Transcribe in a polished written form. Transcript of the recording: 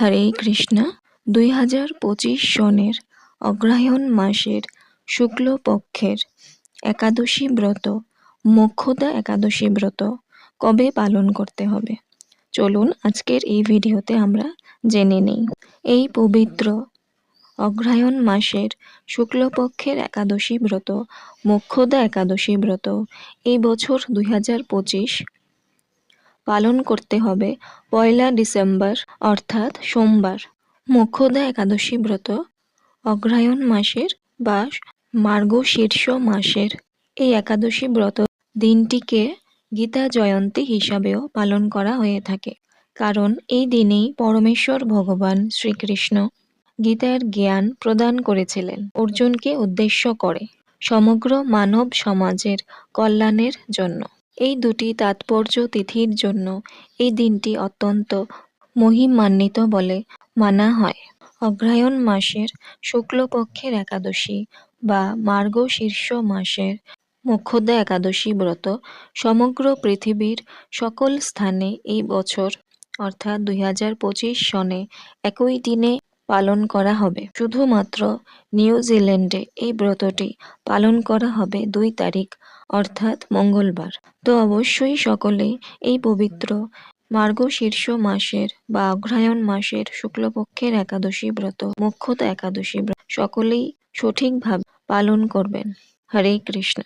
হরে কৃষ্ণ। 2025 সনের অগ্রহায়ণ মাসের শুক্লপক্ষের একাদশী ব্রত, মোক্ষদা একাদশী ব্রত কবে পালন করতে হবে? চলুন আজকের এই ভিডিওতে আমরা জেনে নিই। এই পবিত্র অগ্রহায়ণ মাসের শুক্লপক্ষের একাদশী ব্রত, মোক্ষদা একাদশী ব্রত এই বছর 2025 পালন করতে হবে 1 ডিসেম্বর অর্থাৎ সোমবার। মোক্ষদা একাদশী ব্রত অগ্রহায়ণ মাসের বা মার্গশীর্ষ মাসের এই একাদশী ব্রত দিনটিকে গীতা জয়ন্তী হিসাবেও পালন করা হয়ে থাকে, কারণ এই দিনেই পরমেশ্বর ভগবান শ্রীকৃষ্ণ গীতার জ্ঞান প্রদান করেছিলেন অর্জুনকে উদ্দেশ্য করে সমগ্র মানব সমাজের কল্যাণের জন্য। এই দুটি তাৎপর্য তিথির জন্য এই দিনটি অত্যন্ত মহিমান্বিত বলে মানা হয়। অগ্রহায়ণ মাসের শুক্লপক্ষের একাদশী বা মার্গশীর্ষ মাসের মোক্ষদা একাদশী ব্রত সমগ্র পৃথিবীর সকল স্থানে এই বছর অর্থাৎ 2025 সনে একই দিনে পালন করা হবে। শুধুমাত্র নিউজিল্যান্ডে এই ব্রতটি পালন করা হবে 2 তারিখ অর্থাৎ মঙ্গলবার। তো অবশ্যই সকলেই এই পবিত্র মার্গশীর্ষ মাসের বা অগ্রহায়ণ মাসের শুক্লপক্ষের একাদশী ব্রত, মোক্ষদা একাদশী ব্রত সকলেই সঠিকভাবে পালন করবেন। হরে কৃষ্ণ।